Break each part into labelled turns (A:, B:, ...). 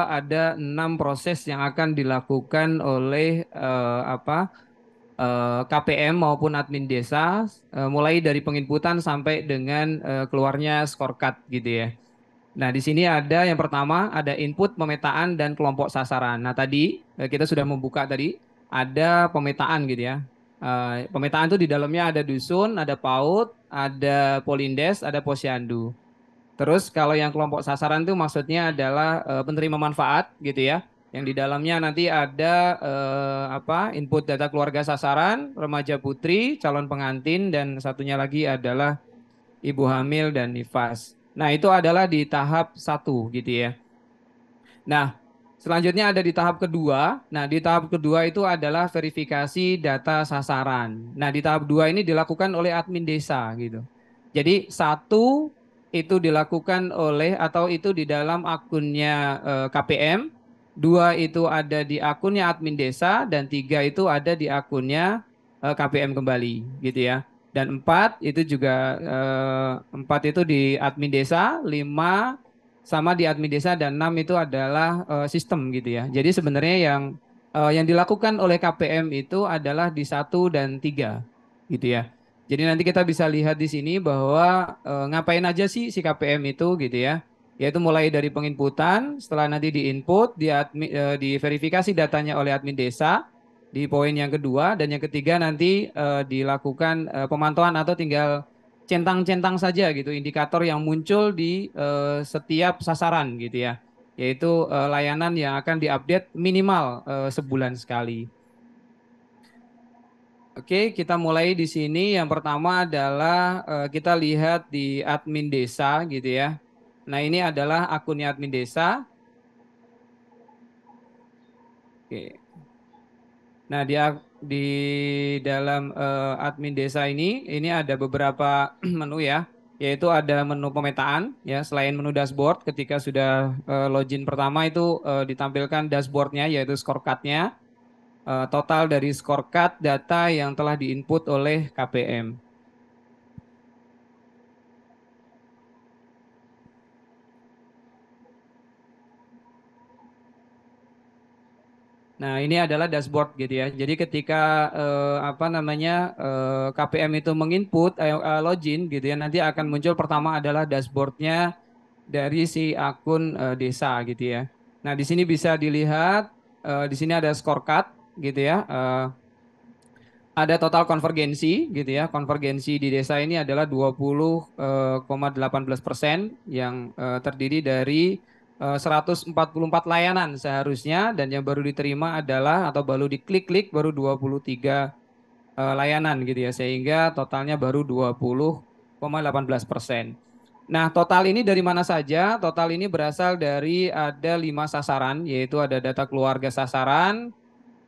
A: ada 6 proses yang akan dilakukan oleh KPM maupun admin desa, mulai dari penginputan sampai dengan keluarnya scorecard gitu ya. Nah, di sini ada yang pertama ada input, pemetaan dan kelompok sasaran. Nah, tadi kita sudah membuka tadi ada pemetaan gitu ya. Pemetaan itu di dalamnya ada dusun, ada PAUD, ada Polindes, ada Posyandu. Terus kalau yang kelompok sasaran itu maksudnya adalah penerima manfaat gitu ya. Yang di dalamnya nanti ada input data keluarga sasaran, remaja putri, calon pengantin dan satunya lagi adalah ibu hamil dan nifas. Nah, itu adalah di tahap satu gitu ya. Nah, selanjutnya ada di tahap kedua. Nah, di tahap kedua itu adalah verifikasi data sasaran. Nah, di tahap dua ini dilakukan oleh admin desa gitu. Jadi satu itu dilakukan oleh atau itu di dalam akunnya KPM, dua itu ada di akunnya admin desa, dan tiga itu ada di akunnya KPM kembali gitu ya. Dan empat itu juga empat itu di admin desa, lima sama di admin desa dan 6 itu adalah sistem gitu ya. Jadi sebenarnya yang dilakukan oleh KPM itu adalah di satu dan tiga gitu ya. Jadi nanti kita bisa lihat di sini bahwa ngapain aja sih si KPM itu gitu ya. Yaitu mulai dari penginputan, setelah nanti diinput, diverifikasi datanya oleh admin desa di poin yang kedua, dan yang ketiga nanti dilakukan pemantauan atau tinggal centang-centang saja gitu indikator yang muncul di setiap sasaran gitu ya, yaitu layanan yang akan diupdate minimal sebulan sekali. Oke, kita mulai di sini. Yang pertama adalah kita lihat di admin desa gitu ya. Nah, ini adalah akunnya admin desa. Oke. Nah, di dalam admin desa ini ada beberapa menu ya, yaitu ada menu pemetaan ya, selain menu dashboard ketika sudah login pertama itu ditampilkan dashboardnya yaitu scorecardnya, total dari scorecard data yang telah diinput oleh KPM. Nah, ini adalah dashboard gitu ya. Jadi ketika KPM itu menginput login gitu ya, nanti akan muncul pertama adalah dashboardnya dari si akun desa gitu ya. Nah, di sini bisa dilihat di sini ada scorecard gitu ya. Ada total konvergensi gitu ya. Konvergensi di desa ini adalah 20,18% yang terdiri dari 144 layanan seharusnya, dan yang baru diterima adalah atau baru diklik-klik baru 23 layanan gitu ya, sehingga totalnya baru 20,18%. Nah, total ini dari mana saja? Total ini berasal dari ada 5 sasaran, yaitu ada data keluarga sasaran,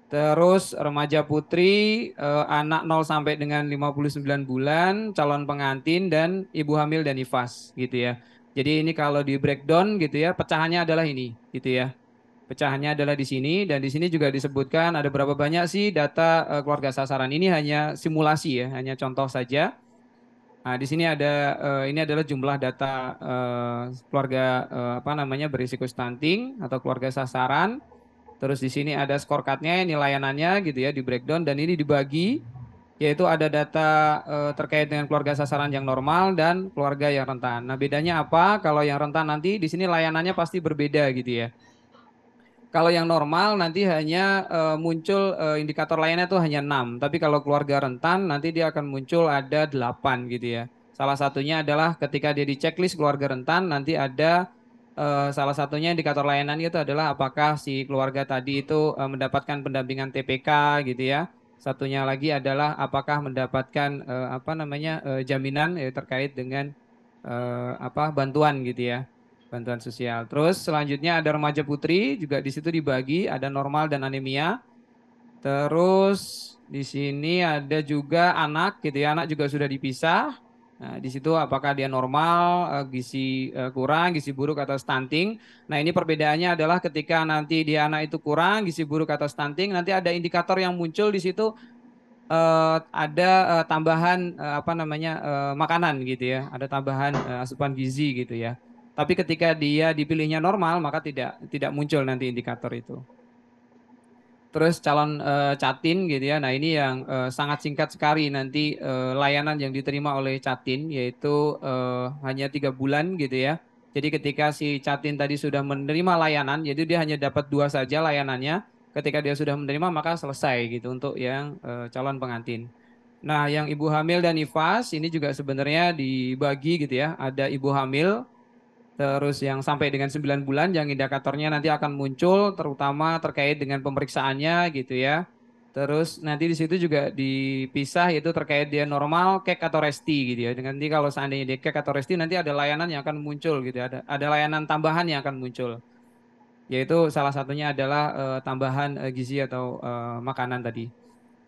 A: terus remaja putri, anak 0 sampai dengan 59 bulan, calon pengantin, dan ibu hamil dan nifas gitu ya. Jadi ini kalau di breakdown gitu ya, pecahannya adalah ini gitu ya. Pecahannya adalah di sini, dan di sini juga disebutkan ada berapa banyak sih data keluarga sasaran. Ini hanya simulasi ya, hanya contoh saja. Nah, di sini ada ini adalah jumlah data keluarga berisiko stunting atau keluarga sasaran. Terus di sini ada scorecardnya, ini layanannya gitu ya, di breakdown, dan ini dibagi, yaitu ada data terkait dengan keluarga sasaran yang normal dan keluarga yang rentan. Nah, bedanya apa? Kalau yang rentan nanti di sini layanannya pasti berbeda gitu ya. Kalau yang normal nanti hanya muncul indikator lainnya tuh hanya 6. Tapi kalau keluarga rentan nanti dia akan muncul ada 8 gitu ya. Salah satunya adalah ketika dia di checklist keluarga rentan nanti ada salah satunya indikator layanannya itu adalah apakah si keluarga tadi itu mendapatkan pendampingan TPK gitu ya. Satunya lagi adalah apakah mendapatkan jaminan terkait dengan bantuan gitu ya, bantuan sosial. Terus selanjutnya ada remaja putri, juga di situ dibagi ada normal dan anemia. Terus di sini ada juga anak gitu ya, anak juga sudah dipisah. Nah, di situ apakah dia normal, gizi kurang, gizi buruk atau stunting. Nah, ini perbedaannya adalah ketika nanti dia anak itu kurang, gizi buruk atau stunting, nanti ada indikator yang muncul di situ, ada tambahan makanan gitu ya, ada tambahan asupan gizi gitu ya. Tapi ketika dia dipilihnya normal, maka tidak muncul nanti indikator itu. Terus calon Catin gitu ya. Nah, ini yang sangat singkat sekali nanti layanan yang diterima oleh Catin yaitu hanya 3 bulan gitu ya. Jadi ketika si Catin tadi sudah menerima layanan, jadi dia hanya dapat 2 saja layanannya. Ketika dia sudah menerima maka selesai gitu untuk yang calon pengantin. Nah, yang ibu hamil dan nifas ini juga sebenarnya dibagi gitu ya. Ada ibu hamil. Terus yang sampai dengan 9 bulan yang indikatornya nanti akan muncul terutama terkait dengan pemeriksaannya gitu ya. Terus nanti di situ juga dipisah yaitu terkait dia normal, cake atau resti gitu ya. Dengan nanti kalau seandainya dia cake atau resti nanti ada layanan yang akan muncul gitu ya. Ada layanan tambahan yang akan muncul. Yaitu salah satunya adalah tambahan gizi atau makanan tadi.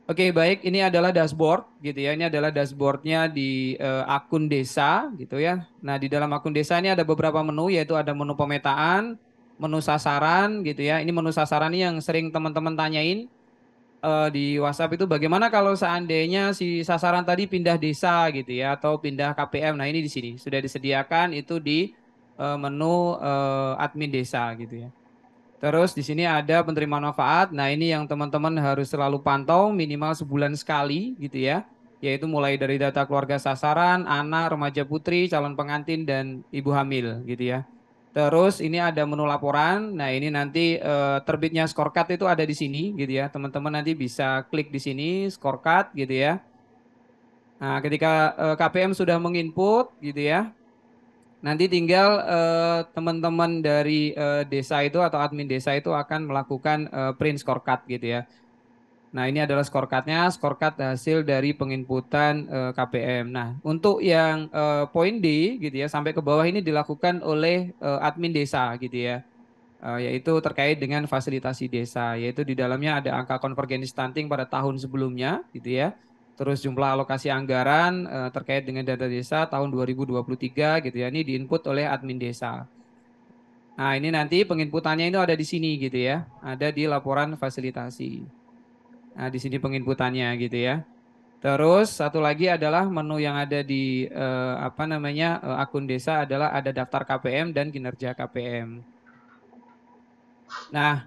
A: Oke, baik. Ini adalah dashboard gitu ya. Ini adalah dashboardnya di akun desa gitu ya. Nah, di dalam akun desa ini ada beberapa menu, yaitu ada menu pemetaan, menu sasaran gitu ya. Ini menu sasaran ini yang sering teman-teman tanyain di WhatsApp itu bagaimana kalau seandainya si sasaran tadi pindah desa gitu ya atau pindah KPM. Nah, ini di sini sudah disediakan itu di menu admin desa gitu ya. Terus di sini ada penerima manfaat. Nah, ini yang teman-teman harus selalu pantau minimal sebulan sekali gitu ya. Yaitu mulai dari data keluarga sasaran, anak, remaja putri, calon pengantin dan ibu hamil gitu ya. Terus ini ada menu laporan. Nah, ini nanti terbitnya scorecard itu ada di sini gitu ya. Teman-teman nanti bisa klik di sini scorecard gitu ya. Nah, ketika KPM sudah menginput gitu ya. Nanti tinggal teman-teman dari desa itu atau admin desa itu akan melakukan print scorecard gitu ya. Nah, ini adalah scorecardnya, scorecard hasil dari penginputan KPM. Nah, untuk yang poin D gitu ya, sampai ke bawah ini dilakukan oleh admin desa gitu ya. Yaitu terkait dengan fasilitasi desa, yaitu di dalamnya ada angka konvergensi stunting pada tahun sebelumnya gitu ya. Terus jumlah alokasi anggaran terkait dengan data desa tahun 2023 gitu ya. Ini diinput oleh admin desa. Nah, ini nanti penginputannya itu ada di sini gitu ya. Ada di laporan fasilitasi. Nah, di sini penginputannya gitu ya. Terus satu lagi adalah menu yang ada di apa namanya akun desa adalah ada daftar KPM dan kinerja KPM. Nah,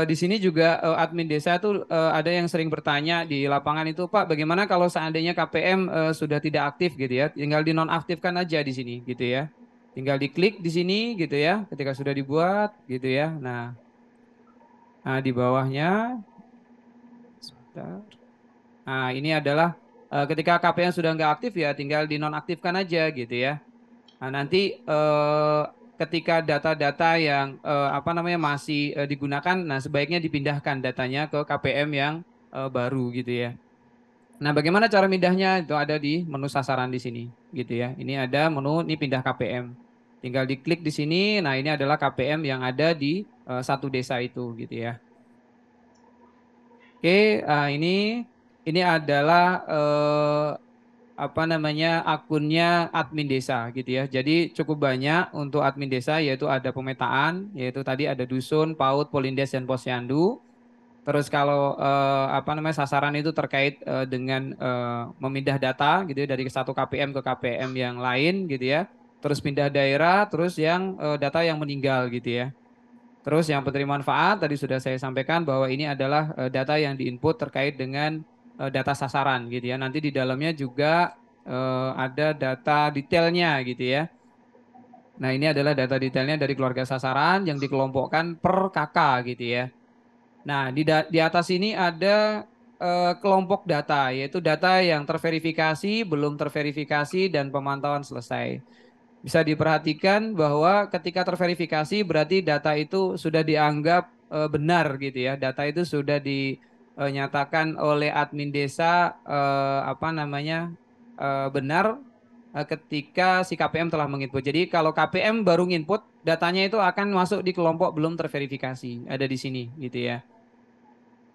A: di sini juga admin desa tuh ada yang sering bertanya di lapangan itu, Pak, bagaimana kalau seandainya KPM sudah tidak aktif gitu ya, tinggal dinonaktifkan aja di sini gitu ya. Tinggal diklik di sini gitu ya, ketika sudah dibuat gitu ya. Nah, di bawahnya, sebentar. Nah, ini adalah ketika KPM sudah nggak aktif ya, tinggal dinonaktifkan aja gitu ya. Nah, nanti ketika data-data yang apa namanya masih digunakan, nah sebaiknya dipindahkan datanya ke KPM yang baru gitu ya. Nah, bagaimana cara pindahnya? Itu ada di menu sasaran di sini gitu ya. Ini ada menu ini pindah KPM. Tinggal diklik di sini. Nah, ini adalah KPM yang ada di satu desa itu gitu ya. Oke, ini adalah apa namanya akunnya admin desa gitu ya. Jadi cukup banyak untuk admin desa yaitu ada pemetaan, yaitu tadi ada dusun, PAUD, Polindes dan Posyandu. Terus kalau apa namanya sasaran itu terkait dengan memindah data gitu ya dari satu KPM ke KPM yang lain gitu ya. Terus pindah daerah, terus yang data yang meninggal gitu ya. Terus yang penerima manfaat tadi sudah saya sampaikan bahwa ini adalah data yang diinput terkait dengan data sasaran gitu ya. Nanti di dalamnya juga ada data detailnya gitu ya. Nah, ini adalah data detailnya dari keluarga sasaran yang dikelompokkan per kakak gitu ya. Nah, di atas ini ada kelompok data, yaitu data yang terverifikasi, belum terverifikasi, dan pemantauan selesai. Bisa diperhatikan bahwa ketika terverifikasi berarti data itu sudah dianggap benar gitu ya. Data itu sudah dinyatakan oleh admin desa apa namanya benar ketika si KPM telah menginput. Jadi kalau KPM baru nginput, datanya itu akan masuk di kelompok belum terverifikasi. Ada di sini gitu ya.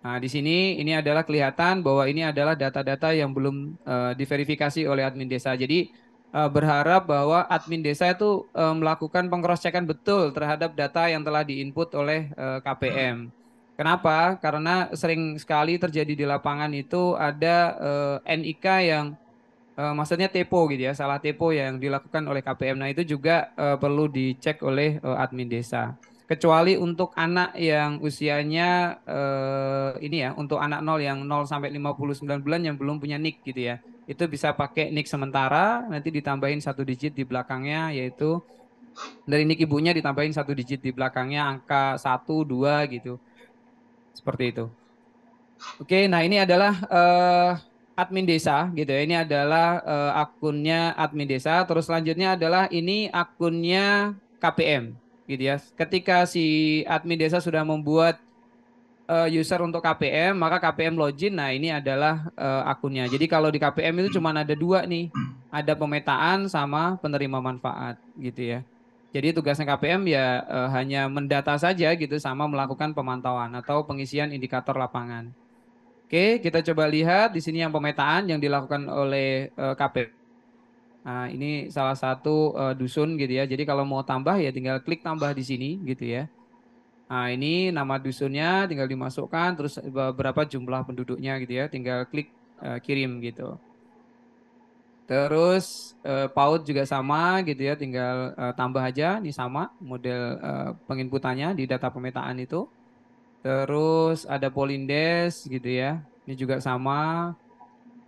A: Nah, di sini ini adalah kelihatan bahwa ini adalah data-data yang belum diverifikasi oleh admin desa. Jadi berharap bahwa admin desa itu melakukan pengcross-checkan betul terhadap data yang telah diinput oleh KPM. Kenapa? Karena sering sekali terjadi di lapangan itu ada NIK yang maksudnya typo gitu ya, salah typo yang dilakukan oleh KPM. Nah, itu juga perlu dicek oleh admin desa. Kecuali untuk anak yang usianya ini ya, untuk anak 0 yang 0 sampai 59 bulan yang belum punya NIK gitu ya. Itu bisa pakai NIK sementara, nanti ditambahin satu digit di belakangnya, yaitu dari NIK ibunya ditambahin satu digit di belakangnya angka 1, 2 gitu. Seperti itu. Oke, nah ini adalah admin desa gitu ya. Ini adalah akunnya admin desa. Terus selanjutnya adalah ini akunnya KPM gitu ya. Ketika si admin desa sudah membuat user untuk KPM, maka KPM login. Nah, ini adalah akunnya. Jadi kalau di KPM itu cuma ada dua nih. Ada pemetaan sama penerima manfaat gitu ya. Jadi tugasnya KPM ya hanya mendata saja gitu sama melakukan pemantauan atau pengisian indikator lapangan. Oke, kita coba lihat di sini yang pemetaan yang dilakukan oleh KPM. Nah, ini salah satu dusun gitu ya. Jadi kalau mau tambah ya tinggal klik tambah di sini gitu ya. Nah, ini nama dusunnya tinggal dimasukkan, terus berapa jumlah penduduknya gitu ya. Tinggal klik kirim gitu. Terus PAUD juga sama gitu ya. Tinggal tambah aja, ini sama model penginputannya di data pemetaan itu. Terus ada Polindes gitu ya. Ini juga sama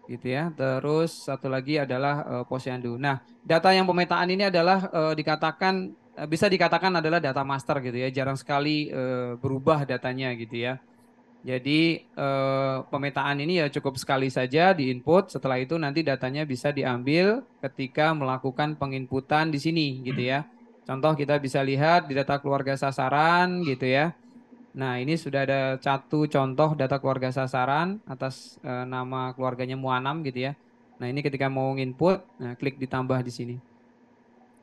A: gitu ya. Terus satu lagi adalah Posyandu. Nah, data yang pemetaan ini adalah dikatakan bisa dikatakan adalah data master gitu ya. Jarang sekali berubah datanya gitu ya. Jadi pemetaan ini ya cukup sekali saja diinput. Setelah itu nanti datanya bisa diambil ketika melakukan penginputan di sini gitu ya. Contoh kita bisa lihat di data keluarga sasaran gitu ya. Nah, ini sudah ada satu contoh data keluarga sasaran atas nama keluarganya Muanam gitu ya. Nah, ini ketika mau input, nah klik ditambah di sini.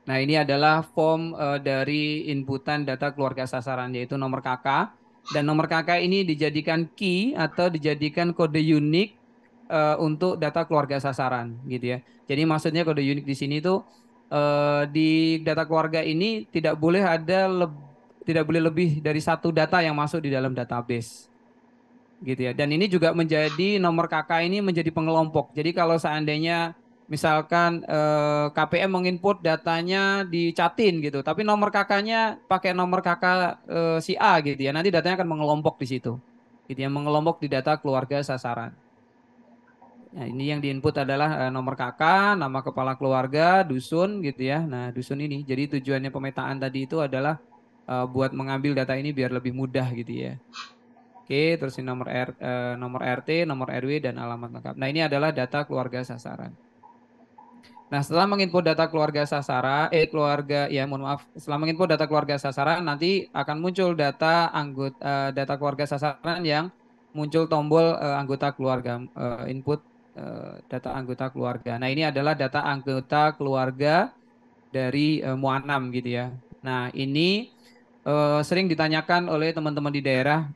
A: Nah, ini adalah form dari inputan data keluarga sasaran yaitu nomor KK dan nomor KK ini dijadikan key atau dijadikan kode unik untuk data keluarga sasaran gitu ya. Jadi maksudnya kode unik di sini tuh di data keluarga ini tidak boleh lebih dari satu data yang masuk di dalam database gitu ya. Dan ini juga menjadi nomor KK ini menjadi pengelompok. Jadi kalau seandainya misalkan KPM menginput datanya di Catin gitu, tapi nomor KK-nya pakai nomor KK si A gitu ya. Nanti datanya akan mengelompok di situ. Gitu ya, mengelompok di data keluarga sasaran. Nah, ini yang diinput adalah nomor KK, nama kepala keluarga, dusun gitu ya. Nah, dusun ini. Jadi tujuannya pemetaan tadi itu adalah buat mengambil data ini biar lebih mudah gitu ya. Oke, terus ini nomor RT, nomor RW, dan alamat lengkap. Nah, ini adalah data keluarga sasaran. Nah, setelah menginput data keluarga sasaran, ya mohon maaf, setelah menginput data keluarga sasaran, nanti akan muncul data keluarga sasaran yang muncul tombol anggota keluarga, input data anggota keluarga. Nah, ini adalah data anggota keluarga dari Muanam gitu ya. Nah, ini sering ditanyakan oleh teman-teman di daerah.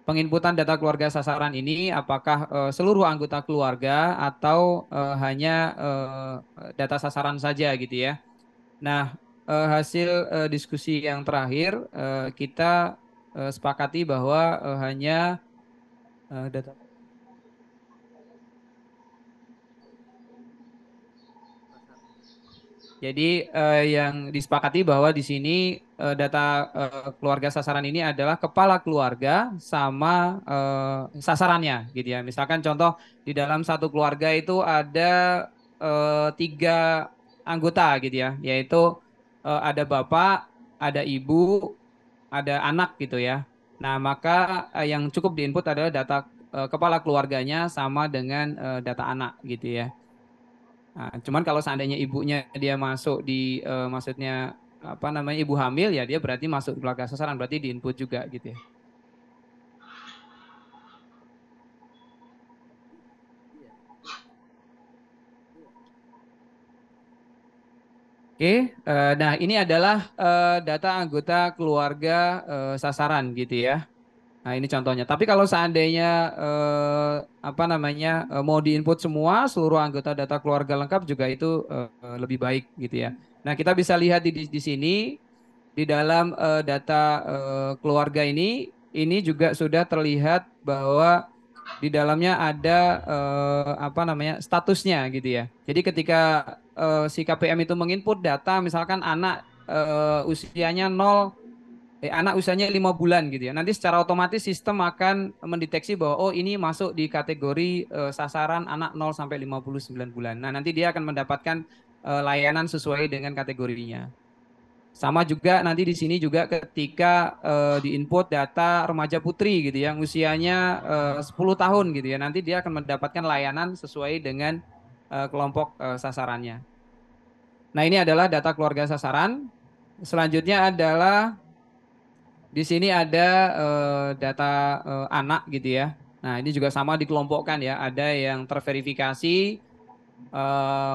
A: Penginputan data keluarga sasaran ini apakah seluruh anggota keluarga atau hanya data sasaran saja gitu ya. Nah, hasil diskusi yang terakhir kita sepakati bahwa hanya data. Jadi yang disepakati bahwa di sini data keluarga sasaran ini adalah kepala keluarga sama sasarannya gitu ya. Misalkan contoh di dalam satu keluarga itu ada 3 anggota gitu ya, yaitu ada bapak, ada ibu, ada anak gitu ya. Nah, maka yang cukup diinput adalah data kepala keluarganya sama dengan data anak gitu ya. Nah, cuman kalau seandainya ibunya dia masuk di maksudnya apa namanya ibu hamil ya dia berarti masuk di keluarga sasaran berarti di input juga gitu ya. Oke, nah ini adalah data anggota keluarga sasaran gitu ya. Nah ini contohnya. Tapi kalau seandainya apa namanya mau diinput semua seluruh anggota data keluarga lengkap juga itu lebih baik gitu ya. Nah kita bisa lihat di sini di dalam data keluarga ini juga sudah terlihat bahwa di dalamnya ada apa namanya statusnya gitu ya. Jadi ketika si KPM itu menginput data, misalkan usianya 0, anak usianya 5 bulan gitu ya. Nanti secara otomatis sistem akan mendeteksi bahwa oh ini masuk di kategori sasaran anak 0 sampai 59 bulan. Nah nanti dia akan mendapatkan layanan sesuai dengan kategorinya. Sama juga nanti di sini juga ketika diinput data remaja putri gitu yang usianya 10 tahun gitu ya. Nanti dia akan mendapatkan layanan sesuai dengan kelompok sasarannya. Nah, ini adalah data keluarga sasaran. Selanjutnya adalah di sini ada data anak gitu ya. Nah, ini juga sama dikelompokkan ya. Ada yang terverifikasi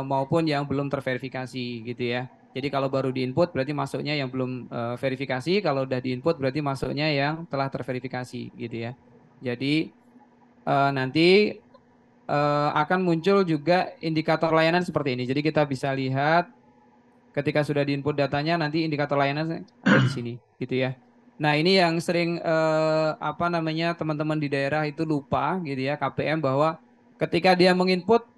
A: maupun yang belum terverifikasi gitu ya. Jadi kalau baru diinput berarti masuknya yang belum verifikasi, kalau udah diinput berarti masuknya yang telah terverifikasi gitu ya. Jadi nanti akan muncul juga indikator layanan seperti ini. Jadi kita bisa lihat ketika sudah diinput datanya nanti indikator layanan ada di sini gitu ya. Nah, ini yang sering apa namanya teman-teman di daerah itu lupa gitu ya KPM bahwa ketika dia menginput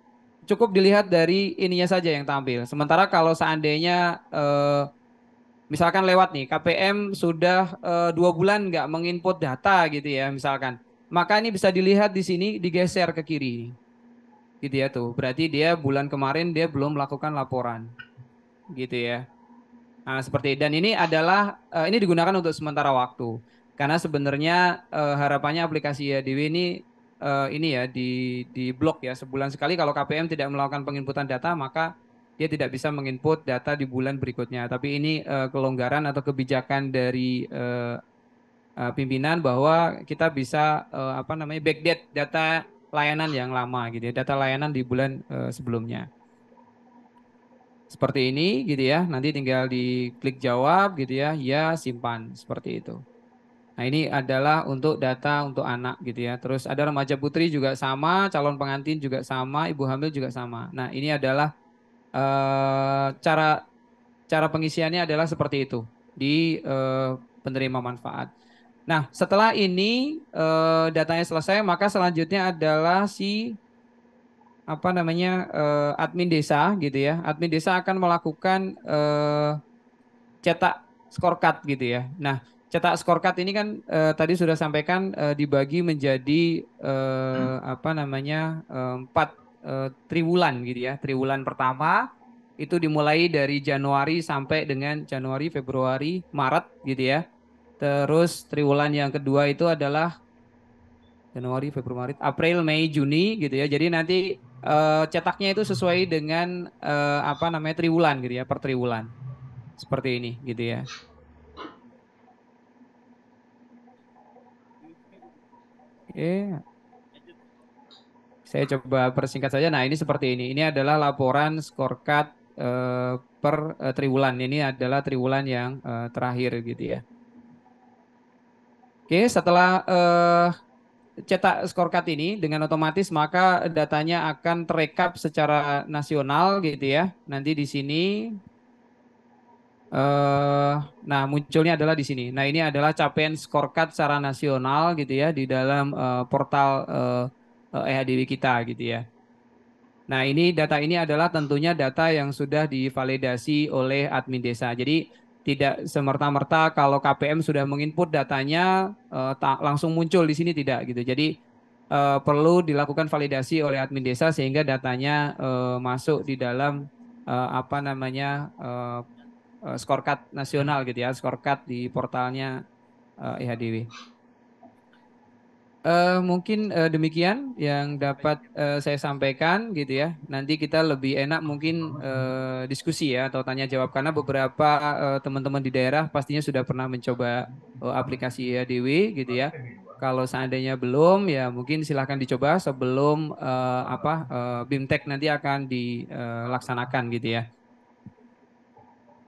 A: cukup dilihat dari ininya saja yang tampil. Sementara kalau seandainya misalkan lewat nih KPM sudah 2 bulan nggak menginput data gitu ya misalkan, maka ini bisa dilihat di sini digeser ke kiri gitu ya tuh. Berarti dia bulan kemarin dia belum melakukan laporan gitu ya. Nah, seperti dan ini adalah ini digunakan untuk sementara waktu. Karena sebenarnya harapannya aplikasi YDW ini ya di blok ya sebulan sekali kalau KPM tidak melakukan penginputan data maka dia tidak bisa menginput data di bulan berikutnya. Tapi ini kelonggaran atau kebijakan dari pimpinan bahwa kita bisa apa namanya backdate data layanan yang lama gitu ya, data layanan di bulan sebelumnya. Seperti ini gitu ya. Nanti tinggal diklik jawab gitu ya. Ya, simpan seperti itu. Nah, ini adalah untuk data untuk anak gitu ya. Terus ada remaja putri juga sama, calon pengantin juga sama, ibu hamil juga sama. Nah, ini adalah cara cara pengisiannya adalah seperti itu di penerima manfaat. Nah, setelah ini datanya selesai, maka selanjutnya adalah si apa namanya admin desa gitu ya. Admin desa akan melakukan cetak scorecard gitu ya. Nah, cetak scorecard ini kan tadi sudah sampaikan dibagi menjadi apa namanya 4 triwulan gitu ya. Triwulan pertama itu dimulai dari Januari sampai dengan Januari, Februari, Maret gitu ya. Terus triwulan yang kedua itu adalah Januari, Februari, April, Mei, Juni gitu ya. Jadi nanti cetaknya itu sesuai dengan apa namanya triwulan gitu ya, per triwulan. Seperti ini gitu ya. Oke, saya coba persingkat saja. Nah, ini seperti ini. Ini adalah laporan scorecard per triwulan. Ini adalah triwulan yang terakhir gitu ya. Oke, setelah cetak scorecard ini dengan otomatis maka datanya akan terekap secara nasional gitu ya. Nanti di sini nah munculnya adalah di sini. Nah, ini adalah capaian scorecard secara nasional gitu ya di dalam portal EHDW kita gitu ya. Nah, ini data ini adalah tentunya data yang sudah divalidasi oleh admin desa. Jadi tidak semerta-merta kalau KPM sudah menginput datanya langsung muncul di sini tidak gitu. Jadi perlu dilakukan validasi oleh admin desa sehingga datanya masuk di dalam apa namanya scorecard nasional gitu ya, scorecard di portalnya EHDW. Mungkin demikian yang dapat saya sampaikan gitu ya. Nanti kita lebih enak mungkin diskusi ya atau tanya jawab karena beberapa teman-teman di daerah pastinya sudah pernah mencoba aplikasi EADW gitu ya. Kalau seandainya belum ya mungkin silahkan dicoba sebelum BIMTEK nanti akan dilaksanakan gitu ya.